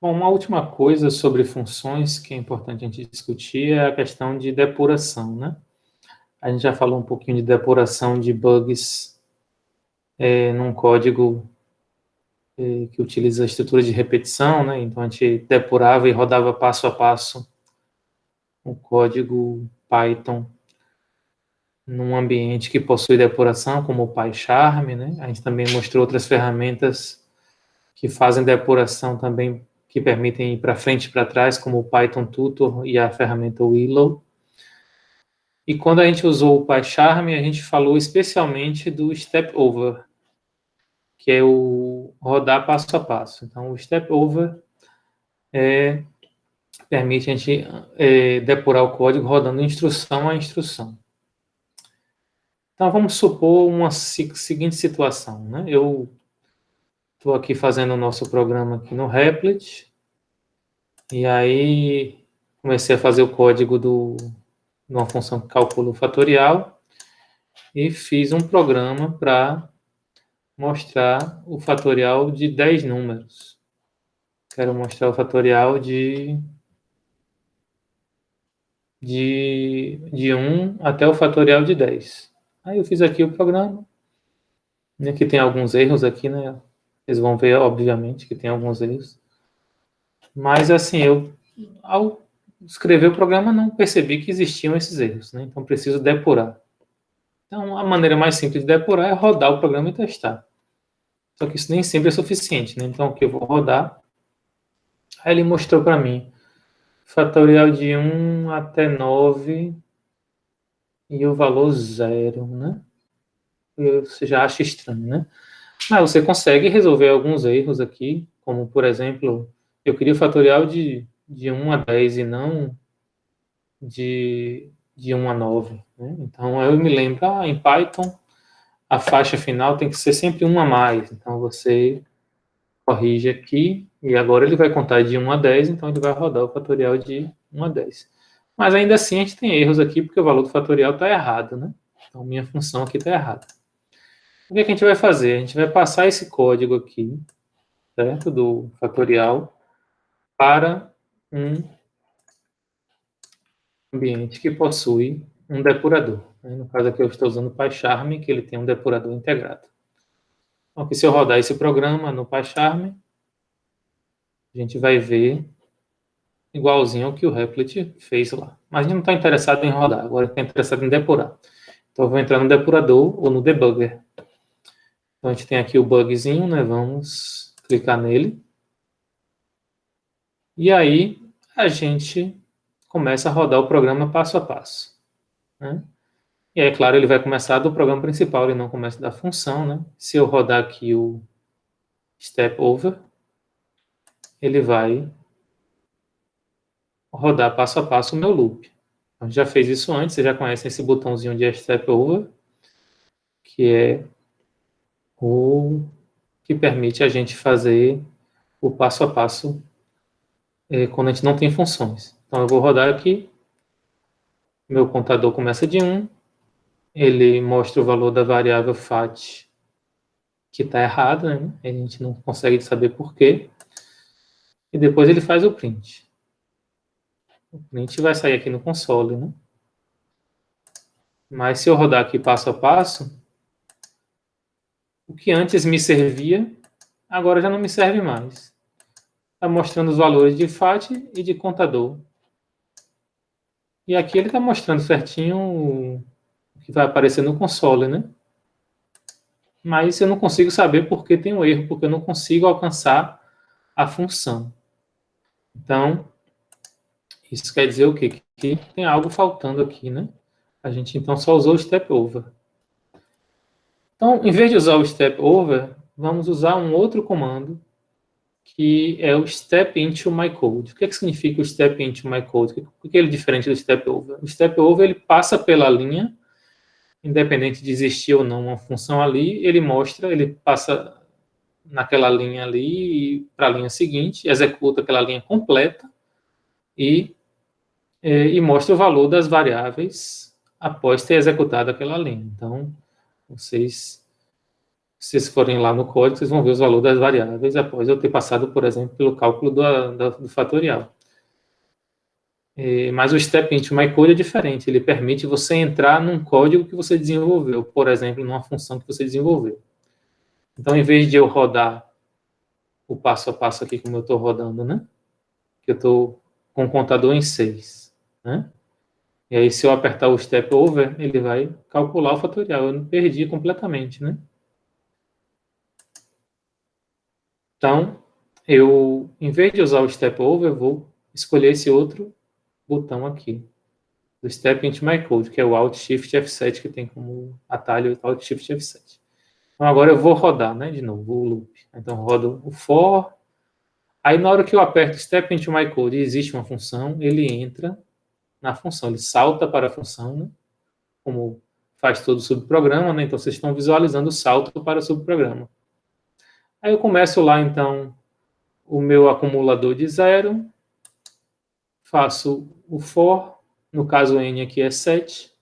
Bom, uma última coisa sobre funções que é importante a gente discutir é a questão de depuração, né? A gente já falou um pouquinho de depuração de bugs num código que utiliza a estrutura de repetição, né? Então, a gente depurava e rodava passo a passo o código Python num ambiente que possui depuração, como o PyCharm, né? A gente também mostrou outras ferramentas que fazem depuração também, que permitem ir para frente e para trás, como o Python Tutor e a ferramenta Willow. E quando a gente usou o PyCharm, a gente falou especialmente do Step Over, que é o rodar passo a passo. Então, o Step Over permite a gente depurar o código rodando instrução a instrução. Então, vamos supor uma seguinte situação, né? Eu estou aqui fazendo o nosso programa aqui no Replit, e aí comecei a fazer o código de uma função que calcula o fatorial, e fiz um programa para mostrar o fatorial de 10 números. Quero mostrar o fatorial de 1 até o fatorial de 10. Aí eu fiz aqui o programa. Aqui tem alguns erros aqui, né? Vocês vão ver, obviamente, que tem alguns erros. Mas, assim, ao escrever o programa, não percebi que existiam esses erros, né? Então, preciso depurar. Então, a maneira mais simples de depurar é rodar o programa e testar. Só que isso nem sempre é suficiente, né? Então, aqui eu vou rodar. Aí ele mostrou para mim fatorial de 1 até 9 e o valor 0, né? Você já acha estranho, né? Mas você consegue resolver alguns erros aqui, como, por exemplo, eu queria o fatorial de 1 a 10 e não de 1 a 9, né? Então, eu me lembro, em Python, a faixa final tem que ser sempre 1 a mais. Então, você corrige aqui, e agora ele vai contar de 1 a 10, então ele vai rodar o fatorial de 1 a 10. Mas ainda assim a gente tem erros aqui, porque o valor do fatorial está errado, né? Então minha função aqui está errada. O que a gente vai fazer? A gente vai passar esse código aqui, certo? Do fatorial, para um ambiente que possui um depurador. No caso aqui eu estou usando o PyCharm, que ele tem um depurador integrado. Então aqui, se eu rodar esse programa no PyCharm, a gente vai ver igualzinho ao que o Replit fez lá. Mas a gente não está interessado em rodar, agora está interessado em depurar. Então eu vou entrar no depurador ou no debugger. Então a gente tem aqui o bugzinho, né? Vamos clicar nele. E aí a gente começa a rodar o programa passo a passo, né? E aí, é claro, ele vai começar do programa principal, ele não começa da função, né? Se eu rodar aqui o step over, ele vai rodar passo a passo o meu loop. A gente já fez isso antes, vocês já conhecem esse botãozinho de step over, que é o que permite a gente fazer o passo a passo quando a gente não tem funções. Então eu vou rodar aqui, meu contador começa de 1, ele mostra o valor da variável fat que está errada, né? A gente não consegue saber por quê, e depois ele faz o print. O print vai sair aqui no console, né? Mas se eu rodar aqui passo a passo, o que antes me servia, agora já não me serve mais. Está mostrando os valores de FAT e de contador. E aqui ele está mostrando certinho o que vai aparecer no console, né? Mas eu não consigo saber por que tem um erro, porque eu não consigo alcançar a função. Então, isso quer dizer o quê? Que tem algo faltando aqui, né? A gente então só usou o step over. Então, em vez de usar o step over, vamos usar um outro comando, que é o step into my code. O que significa o step into my code? Por que ele é diferente do step over? O step over ele passa pela linha, independente de existir ou não uma função ali, ele mostra, ele passa naquela linha ali para a linha seguinte, executa aquela linha completa e mostra o valor das variáveis após ter executado aquela linha. Então, vocês Se vocês forem lá no código, vocês vão ver os valores das variáveis após eu ter passado, por exemplo, pelo cálculo do fatorial. Mas o Step into My Code é diferente. Ele permite você entrar num código que você desenvolveu, por exemplo, numa função que você desenvolveu. Então, em vez de eu rodar o passo a passo aqui, como eu estou rodando, né? Que eu estou com o contador em 6, né? E aí, se eu apertar o Step Over, ele vai calcular o fatorial. Eu não perdi completamente, né? Então, em vez de usar o Step Over, eu vou escolher esse outro botão aqui, do Step into My Code, que é o Alt Shift F7, que tem como atalho Alt Shift F7. Então, agora eu vou rodar, né, de novo, o loop. Então, rodo o for. Aí, na hora que eu aperto Step into My Code e existe uma função, ele entra na função, ele salta para a função, né, como faz todo o subprograma, né? Então, vocês estão visualizando o salto para o subprograma. Aí eu começo lá, então, o meu acumulador de 0, faço o for, no caso o n aqui é 7,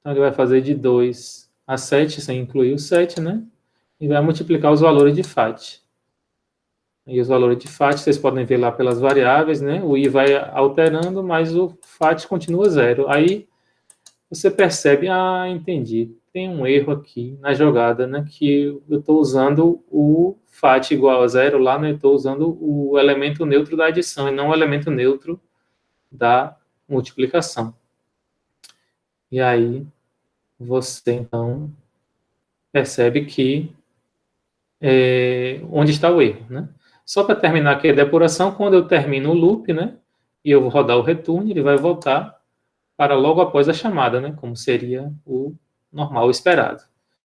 então ele vai fazer de 2 a 7, sem incluir o 7, né? E vai multiplicar os valores de FAT. E os valores de FAT, vocês podem ver lá pelas variáveis, né? O i vai alterando, mas o FAT continua 0. Aí você percebe, entendi, tem um erro aqui na jogada, né? Que eu estou usando o FAT igual a 0 lá, né? Eu estou usando o elemento neutro da adição e não o elemento neutro da multiplicação. E aí você, então, percebe que onde está o erro, né? Só para terminar aqui a depuração, quando eu termino o loop, né? E eu vou rodar o return, ele vai voltar para logo após a chamada, né? Como seria o normal, o esperado.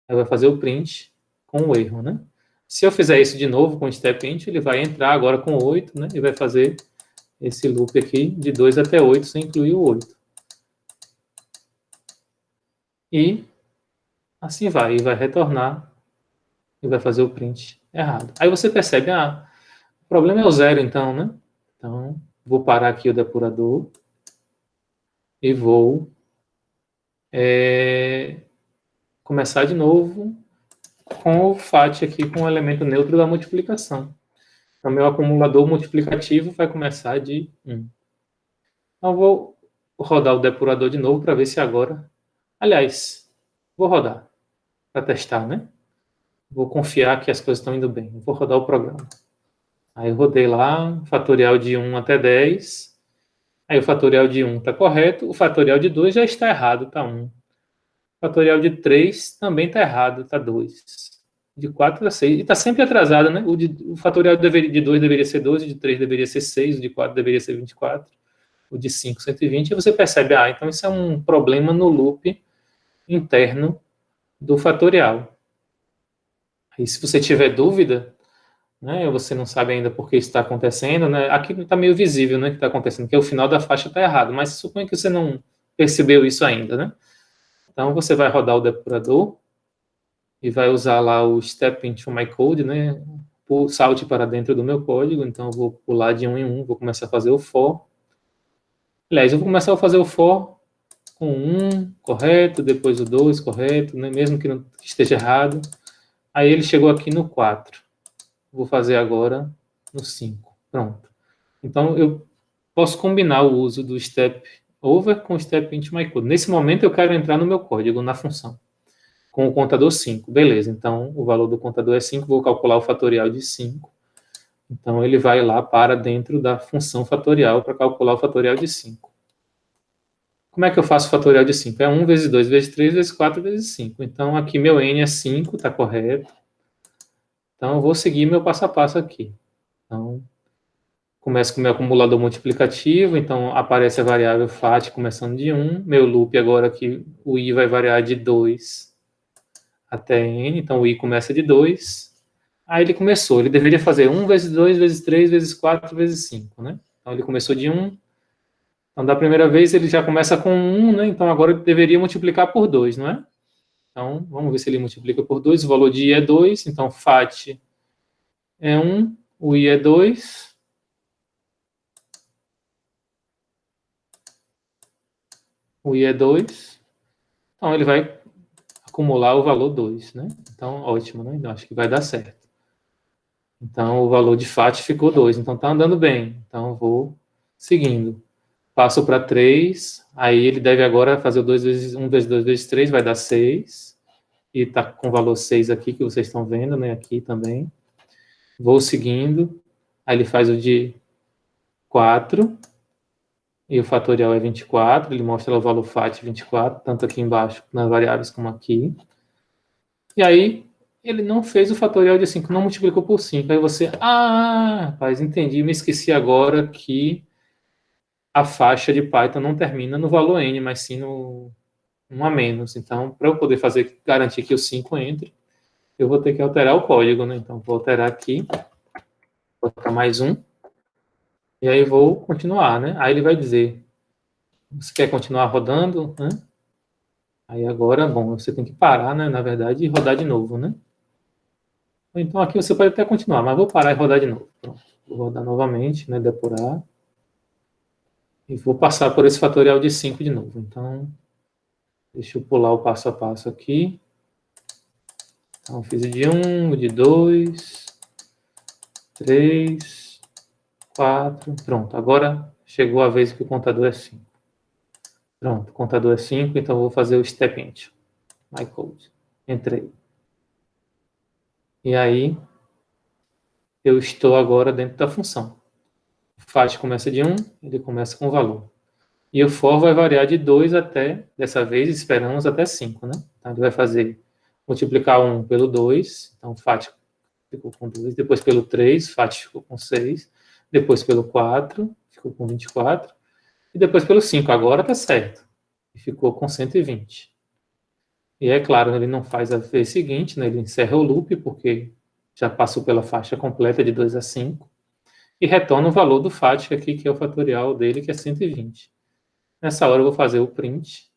Aí vai fazer o print com o erro, né? Se eu fizer isso de novo com o step int, ele vai entrar agora com 8, né? E vai fazer esse loop aqui de 2 até 8, sem incluir o 8. E assim vai, e vai retornar e vai fazer o print errado. Aí você percebe, o problema é o 0, então, né? Então, vou parar aqui o depurador e vou começar de novo com o FAT aqui, com o elemento neutro da multiplicação. Então, meu acumulador multiplicativo vai começar de 1. Então, vou rodar o depurador de novo para ver se agora... Aliás, vou rodar para testar, né? Vou confiar que as coisas estão indo bem. Vou rodar o programa. Aí eu rodei lá, fatorial de 1 até 10. Aí o fatorial de 1 está correto, o fatorial de 2 já está errado, está 1. O fatorial de 3 também está errado, está 2. De 4 está 6. E está sempre atrasado, né? O fatorial de 2 deveria ser 12, o de 3 deveria ser 6, o de 4 deveria ser 24, o de 5, 120. E você percebe, então isso é um problema no loop interno do fatorial. E se você tiver dúvida, né, você não sabe ainda por que isso está acontecendo, né, aqui está meio visível, né, que está acontecendo, que o final da faixa está errado, mas suponha que você não percebeu isso ainda, né? Então, você vai rodar o depurador e vai usar lá o Step into My Code, né, salte para dentro do meu código, então eu vou pular de 1 em 1, vou começar a fazer o for. Aliás, eu vou começar a fazer o for com 1, correto, depois o 2, correto, né, mesmo que não esteja errado. Aí ele chegou aqui no 4. Vou fazer agora no 5. Pronto. Então, eu posso combinar o uso do step over com o step into my code. Nesse momento, eu quero entrar no meu código, na função, com o contador 5. Beleza, então o valor do contador é 5, vou calcular o fatorial de 5. Então, ele vai lá para dentro da função fatorial para calcular o fatorial de 5. Como é que eu faço o fatorial de 5? É 1 vezes 2 vezes 3 vezes 4 vezes 5. Então, aqui meu n é 5, está correto. Então, eu vou seguir meu passo a passo aqui. Então, começo com o meu acumulador multiplicativo, então aparece a variável FAT começando de 1. Meu loop agora aqui, o i vai variar de 2 até n, então o i começa de 2. Aí ele começou, ele deveria fazer 1 vezes 2 vezes 3 vezes 4 vezes 5, né? Então ele começou de 1. Então da primeira vez ele já começa com 1, né? Então agora ele deveria multiplicar por 2, não é? Então vamos ver se ele multiplica por 2. O valor de i é 2, então FAT é 1, o i é 2. O i é 2. Então ele vai acumular o valor 2, né? Então, ótimo, né? Então, acho que vai dar certo. Então, o valor de FAT ficou 2. Então, está andando bem. Então, eu vou seguindo. Passo para 3. Aí, ele deve agora fazer o 2 vezes 1 vezes 2 vezes 3, vai dar 6. E está com o valor 6 aqui, que vocês estão vendo, né? Aqui também. Vou seguindo. Aí, ele faz o de 4. E o fatorial é 24. Ele mostra o valor FAT 24, tanto aqui embaixo nas variáveis como aqui. E aí, ele não fez o fatorial de 5, não multiplicou por 5. Aí você, rapaz, entendi, me esqueci agora que a faixa de Python não termina no valor n, mas sim no 1 a menos. Então, para eu poder fazer, garantir que o 5 entre, eu vou ter que alterar o código, né? Então, vou alterar aqui, vou botar mais 1, e aí vou continuar, né? Aí ele vai dizer, você quer continuar rodando, né? Aí agora, bom, você tem que parar, né? Na verdade, e rodar de novo, né? Então aqui você pode até continuar, mas vou parar e rodar de novo. Pronto. Vou rodar novamente, né? Depurar. E vou passar por esse fatorial de 5 de novo. Então, deixa eu pular o passo a passo aqui. Então, fiz o de 1, o de 2, 3, 4. Pronto, agora chegou a vez que o contador é 5. Pronto, o contador é 5, então eu vou fazer o step into. My code. Entrei. E aí, eu estou agora dentro da função. O FAT começa de 1, ele começa com o valor. E o for vai variar de 2 até, dessa vez, esperamos até 5, né? Então, ele vai fazer, multiplicar 1 pelo 2, então FAT ficou com 2, depois pelo 3, FAT ficou com 6, depois pelo 4, ficou com 24, e depois pelo 5, agora está certo, e ficou com 120. E é claro, ele não faz a vez seguinte, né? Ele encerra o loop, porque já passou pela faixa completa de 2 a 5, e retorna o valor do FAT aqui, que é o fatorial dele, que é 120. Nessa hora eu vou fazer o print.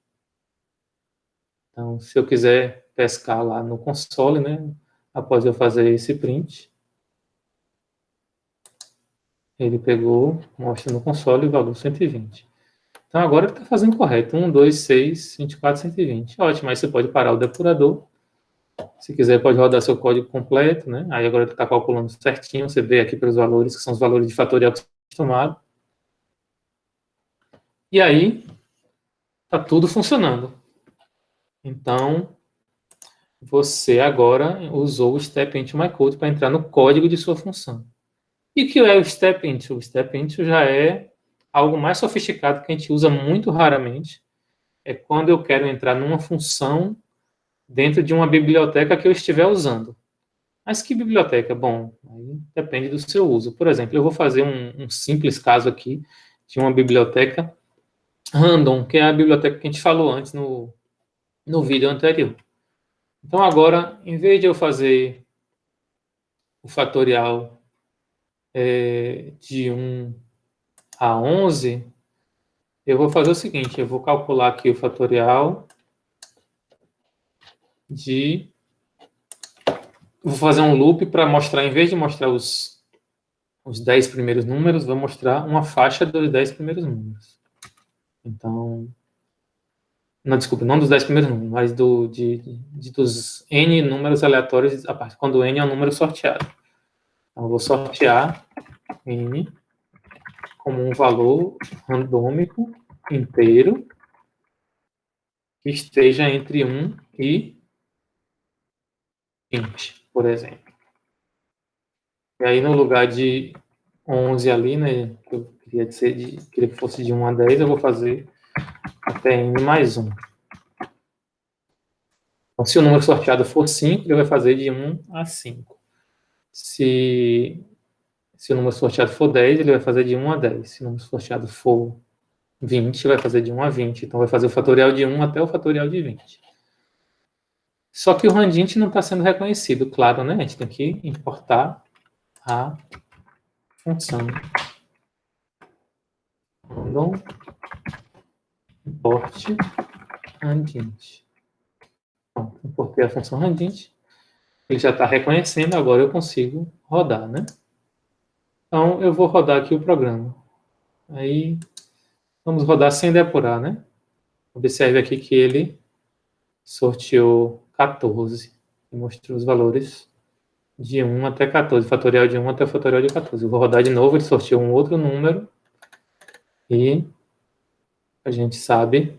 Então, se eu quiser pescar lá no console, né, após eu fazer esse print, ele pegou, mostra no console o valor 120. Então, agora ele está fazendo correto. 1, 2, 6, 24, 120. Ótimo, aí você pode parar o depurador. Se quiser, pode rodar seu código completo, né? Aí agora ele está calculando certinho. Você vê aqui pelos valores, que são os valores de fatorial que você tem tomado. E aí, está tudo funcionando. Então, você agora usou o Step Into My Code para entrar no código de sua função. E o que é o Step Into? O Step Into já é algo mais sofisticado que a gente usa muito raramente. É quando eu quero entrar numa função dentro de uma biblioteca que eu estiver usando. Mas que biblioteca? Bom, aí depende do seu uso. Por exemplo, eu vou fazer um simples caso aqui de uma biblioteca random, que é a biblioteca que a gente falou antes no vídeo anterior. Então, agora, em vez de eu fazer o fatorial de 1 a 11, eu vou fazer o seguinte, eu vou calcular aqui o fatorial de... Vou fazer um loop para mostrar, em vez de mostrar os 10 primeiros números, vou mostrar uma faixa dos 10 primeiros números. Então... Não, desculpa, não dos 10 primeiros números, mas dos n números aleatórios, a parte quando n é um número sorteado. Então, eu vou sortear n como um valor randômico inteiro que esteja entre 1 e 20, por exemplo. E aí, no lugar de 11 ali, né, que eu queria que fosse de 1 a 10, eu vou fazer até n mais 1. Então, se o número sorteado for 5, ele vai fazer de 1 a 5. Se o número sorteado for 10, ele vai fazer de 1 a 10. Se o número sorteado for 20, vai fazer de 1 a 20. Então, vai fazer o fatorial de 1 até o fatorial de 20. Só que o randint não está sendo reconhecido, claro, né? A gente tem que importar a função random import randint. Pronto, importei a função randint. Ele já está reconhecendo, agora eu consigo rodar, né? Então, eu vou rodar aqui o programa. Aí, vamos rodar sem depurar, né? Observe aqui que ele sorteou 14. E mostrou os valores de 1 até 14, fatorial de 1 até o fatorial de 14. Eu vou rodar de novo, ele sorteou um outro número e a gente sabe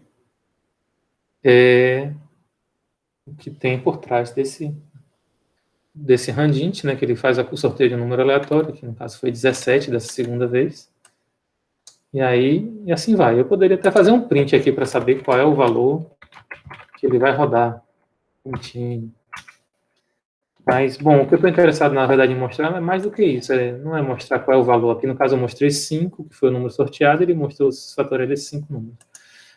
o que tem por trás desse randint, né, que ele faz o sorteio de um número aleatório, que no caso foi 17 dessa segunda vez. E aí, e assim vai. Eu poderia até fazer um print aqui para saber qual é o valor que ele vai rodar. Mas, bom, o que eu estou interessado, na verdade, em mostrar é mais do que isso. Não é mostrar qual é o valor. Aqui, no caso, eu mostrei 5, que foi o número sorteado, e ele mostrou os fatoriais desses 5 números.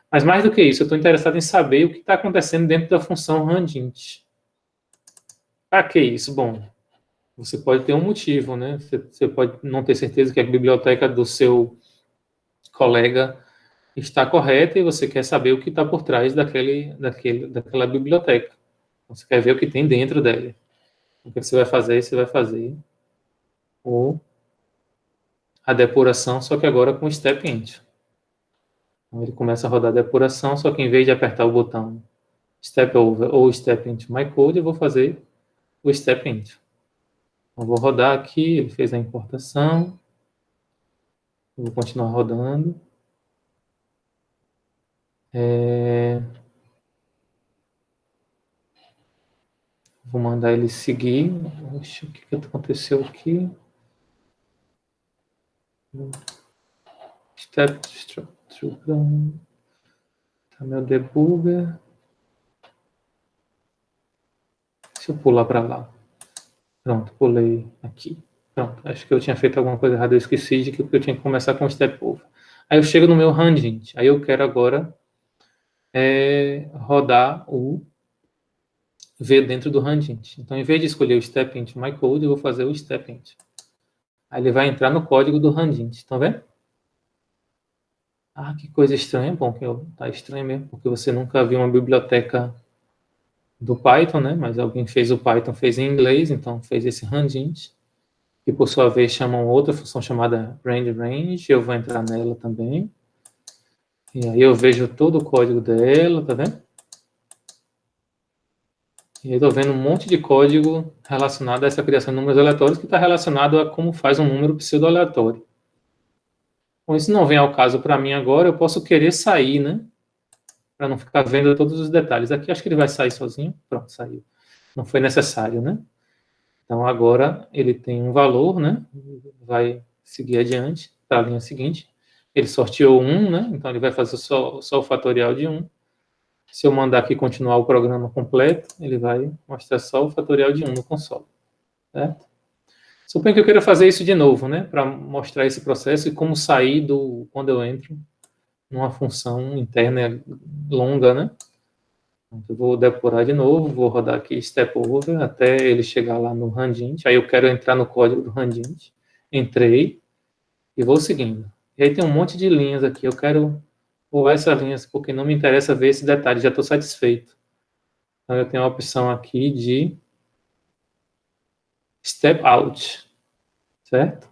Mas, mais do que isso, eu estou interessado em saber o que está acontecendo dentro da função randint. Para que isso? Bom, você pode ter um motivo, né? Você pode não ter certeza que a biblioteca do seu colega está correta e você quer saber o que está por trás daquela biblioteca. Você quer ver o que tem dentro dela. O que você vai fazer? Você vai fazer a depuração, só que agora com step int. Então, ele começa a rodar a depuração, só que em vez de apertar o botão step over ou step into my code, eu vou fazer o step into. Eu vou rodar aqui, ele fez a importação. Eu vou continuar rodando. Vou mandar ele seguir. Oxe, o que aconteceu aqui? Step structure. Tá meu debugger. Deixa eu pular para lá. Pronto, pulei aqui. Pronto, acho que eu tinha feito alguma coisa errada. Eu esqueci de que eu tinha que começar com o step over. Aí eu chego no meu randint. Aí eu quero agora rodar o V dentro do randint. Então, em vez de escolher o step into my code, eu vou fazer o step into. Aí ele vai entrar no código do randint. Estão vendo? Ah, que coisa estranha. Bom, tá estranho mesmo, porque você nunca viu uma biblioteca do Python, né? Mas alguém fez o Python, fez em inglês, então fez esse randint, que por sua vez chama uma outra função chamada range. Eu vou entrar nela também. E aí eu vejo todo o código dela, tá vendo? E eu estou vendo um monte de código relacionado a essa criação de números aleatórios que está relacionado a como faz um número pseudo-aleatório. Bom, isso não vem ao caso para mim agora, eu posso querer sair, né? Para não ficar vendo todos os detalhes. Aqui acho que ele vai sair sozinho. Pronto, saiu. Não foi necessário, né? Então agora ele tem um valor, né? Vai seguir adiante para a linha seguinte. Ele sorteou 1, né? Então ele vai fazer só o fatorial de 1. Se eu mandar aqui continuar o programa completo, ele vai mostrar só o fatorial de 1 no console. Certo? Suponho que eu queira fazer isso de novo, né? Para mostrar esse processo e como sair quando eu entro numa função interna longa, né? Eu vou depurar de novo, vou rodar aqui step over até ele chegar lá no randint. Aí eu quero entrar no código do randint. Entrei e vou seguindo. E aí tem um monte de linhas aqui. Eu quero pular essas linhas porque não me interessa ver esse detalhe. Já estou satisfeito. Então eu tenho a opção aqui de step out, certo?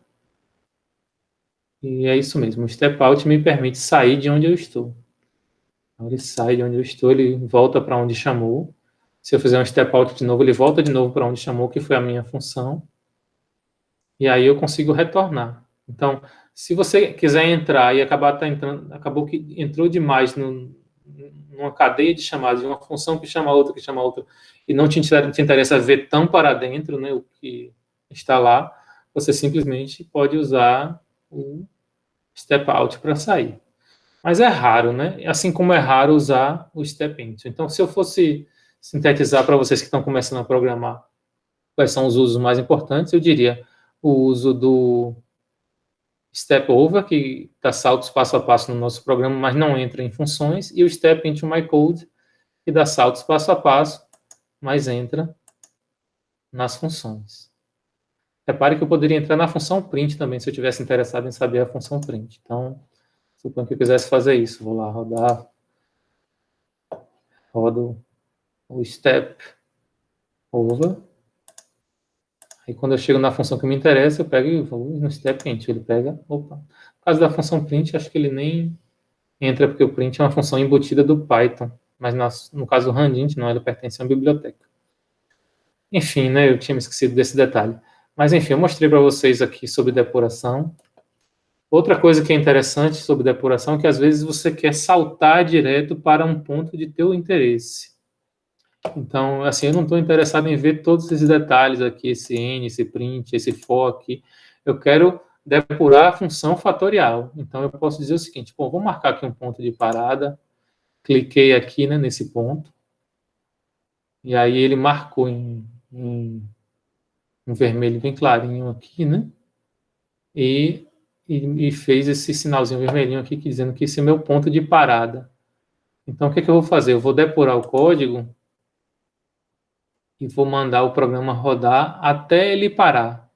E é isso mesmo. O step out me permite sair de onde eu estou. Então, ele sai de onde eu estou, ele volta para onde chamou. Se eu fizer um step out de novo, ele volta de novo para onde chamou, que foi a minha função. E aí eu consigo retornar. Então, se você quiser entrar e acabou que entrou demais numa cadeia de chamadas, de uma função que chama outra, e não te interessa ver tão para dentro, né, o que está lá, você simplesmente pode usar o step out para sair. Mas é raro, né? Assim como é raro usar o step into. Então, se eu fosse sintetizar para vocês que estão começando a programar quais são os usos mais importantes, eu diria o uso do step over, que dá saltos passo a passo no nosso programa, mas não entra em funções, e o step into my code, que dá saltos passo a passo, mas entra nas funções. Repare que eu poderia entrar na função print também, se eu tivesse interessado em saber a função print. Então, suponho que eu quisesse fazer isso. Vou lá rodar. Rodo o step over. Aí quando eu chego na função que me interessa, eu pego e vou no step int. Ele pega, opa. No caso da função print, acho que ele nem entra, porque o print é uma função embutida do Python. Mas no caso do randint, não, ele pertence a uma biblioteca. Enfim, né, eu tinha me esquecido desse detalhe. Mas, enfim, eu mostrei para vocês aqui sobre depuração. Outra coisa que é interessante sobre depuração é que, às vezes, você quer saltar direto para um ponto de teu interesse. Então, assim, eu não estou interessado em ver todos esses detalhes aqui, esse N, esse print, esse for aqui. Eu quero depurar a função fatorial. Então, eu posso dizer o seguinte, bom, vou marcar aqui um ponto de parada, cliquei aqui, né, nesse ponto, e aí ele marcou em um vermelho bem clarinho aqui, né, e fez esse sinalzinho vermelhinho aqui, dizendo que esse é meu ponto de parada. Então, o que é que eu vou fazer? Eu vou depurar o código e vou mandar o programa rodar até ele parar.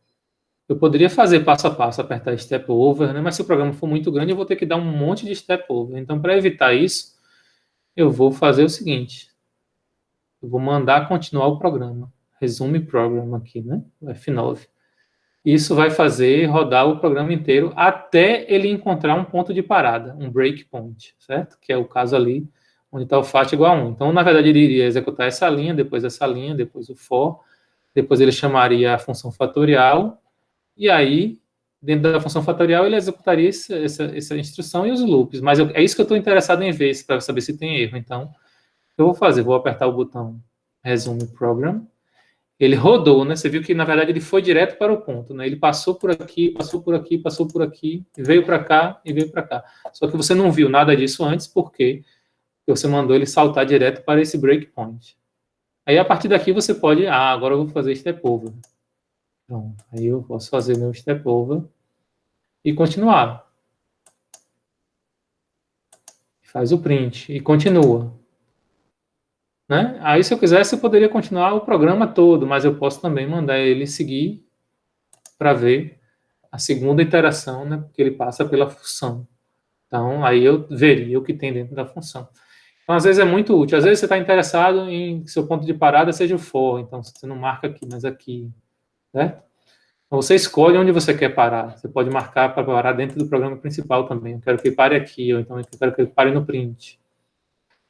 Eu poderia fazer passo a passo, apertar step over, né? Mas se o programa for muito grande, eu vou ter que dar um monte de step over. Então, para evitar isso, eu vou fazer o seguinte: eu vou mandar continuar o programa. Resume program aqui, né? O F9. Isso vai fazer rodar o programa inteiro até ele encontrar um ponto de parada, um breakpoint, certo? Que é o caso ali onde está o fat igual a 1. Então, na verdade, ele iria executar essa linha, depois o for, depois ele chamaria a função fatorial, e aí, dentro da função fatorial, ele executaria essa instrução e os loops. Mas é isso que eu estou interessado em ver, para saber se tem erro. Então, o que eu vou fazer? Vou apertar o botão Resume Program. Ele rodou, né? Você viu que, na verdade, ele foi direto para o ponto, né? Ele passou por aqui, passou por aqui, passou por aqui, veio para cá e veio para cá. Só que você não viu nada disso antes, porque você mandou ele saltar direto para esse breakpoint. Aí, a partir daqui, você pode... agora eu vou fazer step over. Pronto. Aí eu posso fazer meu step over e continuar. Faz o print e continua. Né? Aí, se eu quisesse, eu poderia continuar o programa todo, mas eu posso também mandar ele seguir para ver a segunda iteração, né? Porque ele passa pela função. Então, aí eu veria o que tem dentro da função. Então, às vezes é muito útil. Às vezes você está interessado em que seu ponto de parada seja o for, então você não marca aqui, mas aqui, né? Então, você escolhe onde você quer parar. Você pode marcar para parar dentro do programa principal também. Eu quero que pare aqui, ou então eu quero que ele pare no print.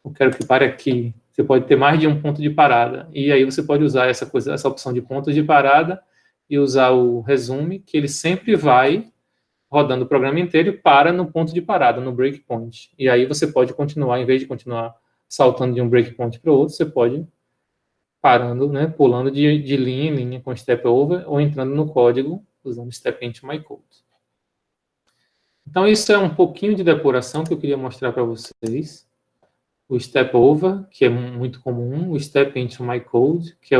Eu quero que pare aqui. Você pode ter mais de um ponto de parada. E aí você pode usar essa opção de pontos de parada e usar o resume, que ele sempre vai rodando o programa inteiro e para no ponto de parada, no breakpoint. E aí você pode continuar, em vez de continuar saltando de um breakpoint para o outro, você pode parando, né, pulando de linha em linha com step over ou entrando no código usando step into my code. Então, isso é um pouquinho de depuração que eu queria mostrar para vocês. O step over, que é muito comum, o step into my code, que é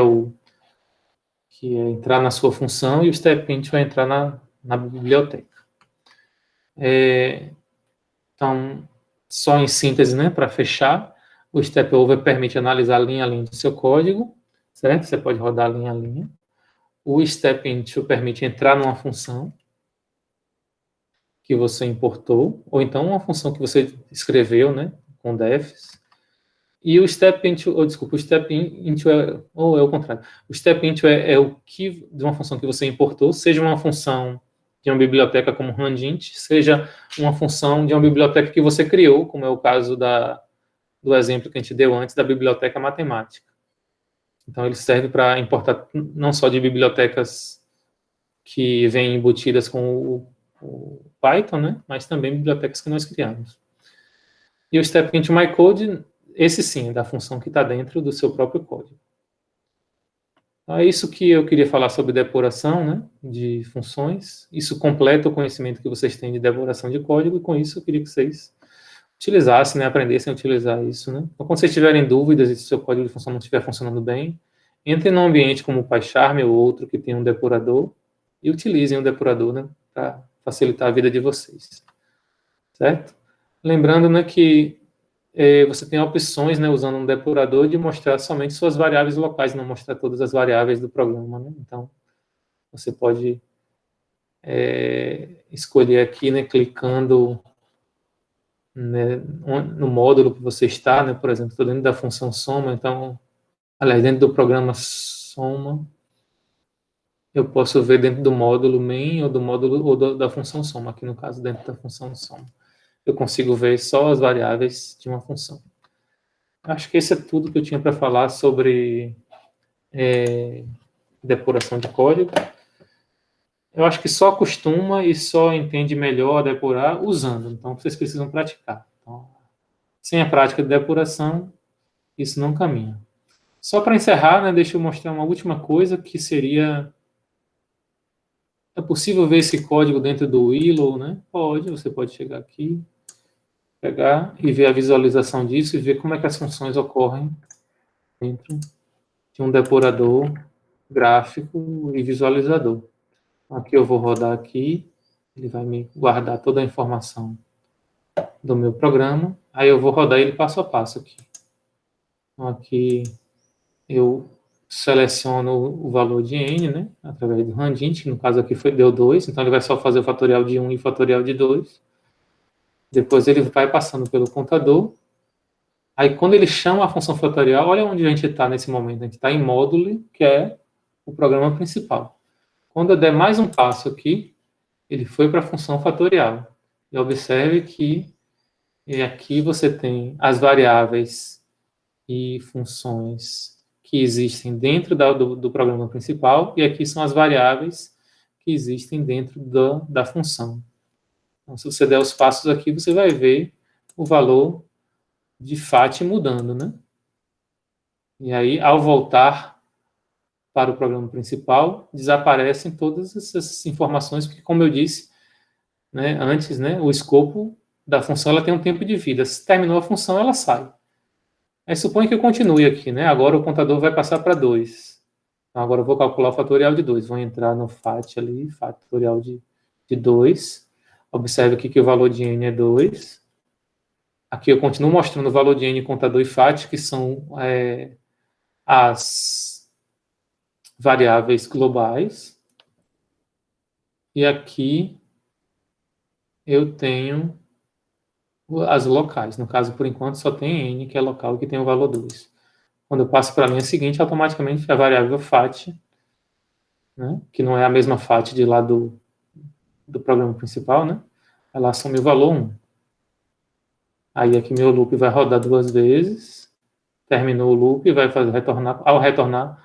entrar na sua função, e o step into é entrar na biblioteca. Então, só em síntese, né, para fechar, o step over permite analisar linha a linha do seu código, certo? Você pode rodar linha a linha. O step into permite entrar numa função que você importou, ou então uma função que você escreveu, né, com defs. E o step into, desculpa, o step into é o contrário. O step into é o que de uma função que você importou, seja uma função de uma biblioteca como handint, seja uma função de uma biblioteca que você criou, como é o caso do exemplo que a gente deu antes da biblioteca matemática. Então, ele serve para importar não só de bibliotecas que vêm embutidas com o Python, né, mas também bibliotecas que nós criamos. E o step into my code, esse sim, é da função que está dentro do seu próprio código. Então, é isso que eu queria falar sobre depuração, né, de funções. Isso completa o conhecimento que vocês têm de depuração de código, e com isso eu queria que vocês utilizassem, né, aprendessem a utilizar isso. Né. Então, quando vocês tiverem dúvidas e se o seu código de função não estiver funcionando bem, entrem num ambiente como o PyCharm ou outro que tem um depurador e utilizem o depurador, né, para facilitar a vida de vocês. Certo? Lembrando, né, que você tem opções, né, usando um depurador, de mostrar somente suas variáveis locais, não mostrar todas as variáveis do programa. Né? Então, você pode escolher aqui, né, clicando, né, no módulo que você está, né, por exemplo, estou dentro da função soma, então, aliás, dentro do programa soma, eu posso ver dentro do módulo main ou do módulo ou da função soma, aqui no caso, dentro da função soma. Eu consigo ver só as variáveis de uma função. Acho que isso é tudo que eu tinha para falar sobre depuração de código. Eu acho que só acostuma e só entende melhor depurar usando. Então, vocês precisam praticar. Então, sem a prática de depuração, isso não caminha. Só para encerrar, né, deixa eu mostrar uma última coisa, que seria... É possível ver esse código dentro do Willow, né? Pode, você pode chegar aqui, pegar e ver a visualização disso e ver como é que as funções ocorrem dentro de um depurador gráfico e visualizador. Aqui eu vou rodar aqui, ele vai me guardar toda a informação do meu programa, aí eu vou rodar ele passo a passo aqui. Então, aqui eu seleciono o valor de n, né, através do randint, que no caso aqui deu 2, então ele vai só fazer o fatorial de 1 e o fatorial de 2. Depois ele vai passando pelo contador. Aí quando ele chama a função fatorial, olha onde a gente está nesse momento. A gente está em módulo, que é o programa principal. Quando eu der mais um passo aqui, ele foi para a função fatorial. E observe que aqui você tem as variáveis e funções que existem dentro do programa principal, e aqui são as variáveis que existem dentro da função. Então, se você der os passos aqui, você vai ver o valor de FAT mudando, né? E aí, ao voltar para o programa principal, desaparecem todas essas informações, porque, como eu disse, né, antes, né, o escopo da função ela tem um tempo de vida. Se terminou a função, ela sai. Aí suponha que eu continue aqui, né? Agora o contador vai passar para 2. Então, agora eu vou calcular o fatorial de 2. Vou entrar no FAT ali, fatorial de 2. Observe aqui que o valor de n é 2. Aqui eu continuo mostrando o valor de n, contador e FAT, que são as variáveis globais. E aqui eu tenho as locais. No caso, por enquanto, só tem n, que é local, que tem o valor 2. Quando eu passo para a linha seguinte, automaticamente a variável FAT, né, que não é a mesma FAT de lá do programa principal, né, ela assume o valor 1. Aí aqui meu loop vai rodar 2 vezes, terminou o loop, vai retornar. Ao retornar,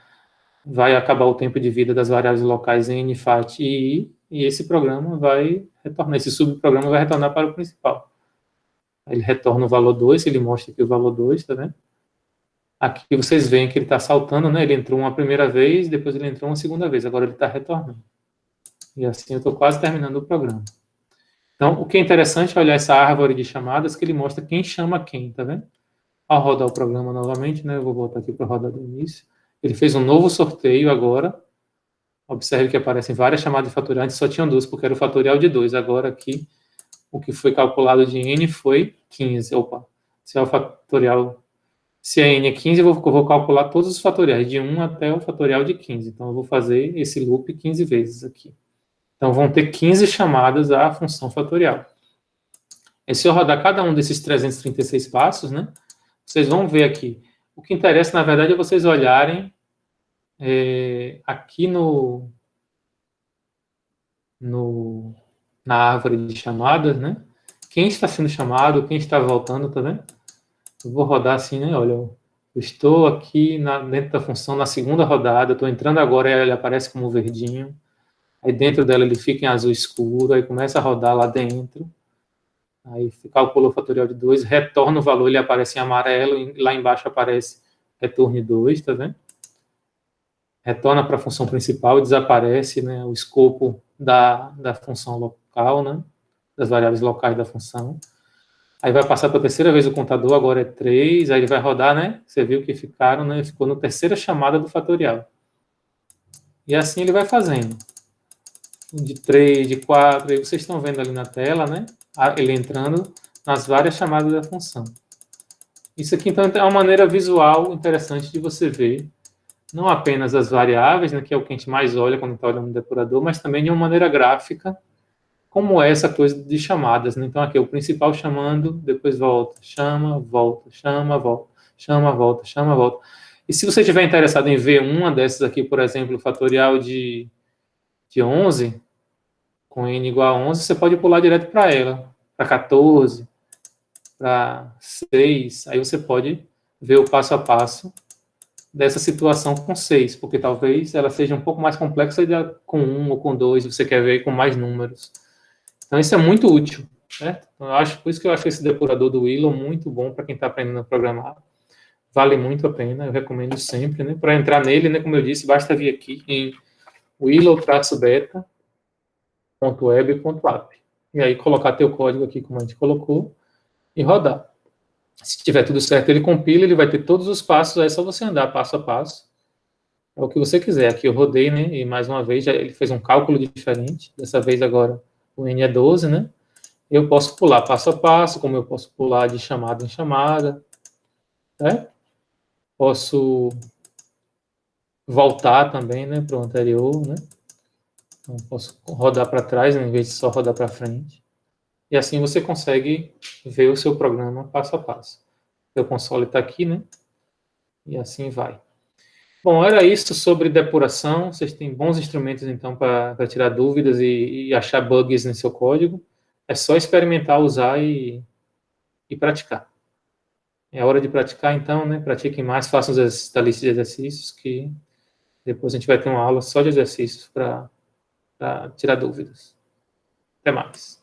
vai acabar o tempo de vida das variáveis locais n, FAT e i, e esse programa vai retornar, esse subprograma vai retornar para o principal. Ele retorna o valor 2, ele mostra aqui o valor 2, tá vendo? Aqui vocês veem que ele está saltando, né? Ele entrou uma primeira vez, depois ele entrou uma segunda vez, agora ele está retornando. E assim eu estou quase terminando o programa. Então, o que é interessante é olhar essa árvore de chamadas, que ele mostra quem chama quem, tá vendo? Ao rodar o programa novamente, né? Eu vou voltar aqui para rodar do início. Ele fez um novo sorteio agora. Observe que aparecem várias chamadas de fatorial. Antes só tinham 2, porque era o fatorial de 2. Agora aqui, o que foi calculado de n foi 15. Opa, se é o fatorial... Se a n é 15, eu vou calcular todos os fatoriais, de 1 até o fatorial de 15. Então, eu vou fazer esse loop 15 vezes aqui. Então, vão ter 15 chamadas à função fatorial. E se eu rodar cada um desses 336 passos, né, vocês vão ver aqui. O que interessa, na verdade, é vocês olharem aqui na árvore de chamadas, né? Quem está sendo chamado, quem está voltando, tá vendo? Eu vou rodar assim, né? Olha, eu estou aqui dentro da função na segunda rodada, estou entrando agora e ele aparece como verdinho. Aí dentro dela ele fica em azul escuro, aí começa a rodar lá dentro. Aí calcula o fatorial de 2, retorna o valor, ele aparece em amarelo, e lá embaixo aparece retorne 2, tá vendo? Retorna para a função principal e desaparece, né, o escopo da função local, né, das variáveis locais da função. Aí vai passar para a terceira vez o contador, agora é 3, aí ele vai rodar, né? Você viu que ficaram, né? Ficou na terceira chamada do fatorial. E assim ele vai fazendo. De 3, de 4, aí vocês estão vendo ali na tela, né? Ele entrando nas várias chamadas da função. Isso aqui, então, é uma maneira visual interessante de você ver, não apenas as variáveis, né, que é o que a gente mais olha quando está olhando o depurador, mas também de uma maneira gráfica, como é essa coisa de chamadas, né? Então, aqui, o principal chamando, depois volta, chama, volta, chama, volta, chama, volta, chama, volta. E se você estiver interessado em ver uma dessas aqui, por exemplo, o fatorial de 11, com n igual a 11, você pode pular direto para ela, para 14, para 6, aí você pode ver o passo a passo dessa situação com 6, porque talvez ela seja um pouco mais complexa com 1 ou com 2, você quer ver com mais números. Então, isso é muito útil, certo? Então, por isso que eu acho esse depurador do Willow muito bom para quem está aprendendo a programar. Vale muito a pena, eu recomendo sempre, né? Para entrar nele, né, como eu disse, basta vir aqui em willow-beta.web.app. E aí colocar teu código aqui, como a gente colocou, e rodar. Se tiver tudo certo, ele compila, ele vai ter todos os passos, aí é só você andar passo a passo. É o que você quiser. Aqui eu rodei, né? E mais uma vez, ele fez um cálculo diferente. Dessa vez agora o N é 12, né? Eu posso pular passo a passo, como eu posso pular de chamada em chamada, né? Posso voltar também, né, para o anterior, né? Então, posso rodar para trás, né, em vez de só rodar para frente. E assim você consegue ver o seu programa passo a passo. O console está aqui, né? E assim vai. Bom, era isso sobre depuração. Vocês têm bons instrumentos, então, para tirar dúvidas e achar bugs no seu código. É só experimentar, usar e praticar. É hora de praticar, então, né? Pratiquem mais, façam essa lista de exercícios, que depois a gente vai ter uma aula só de exercícios para tirar dúvidas. Até mais.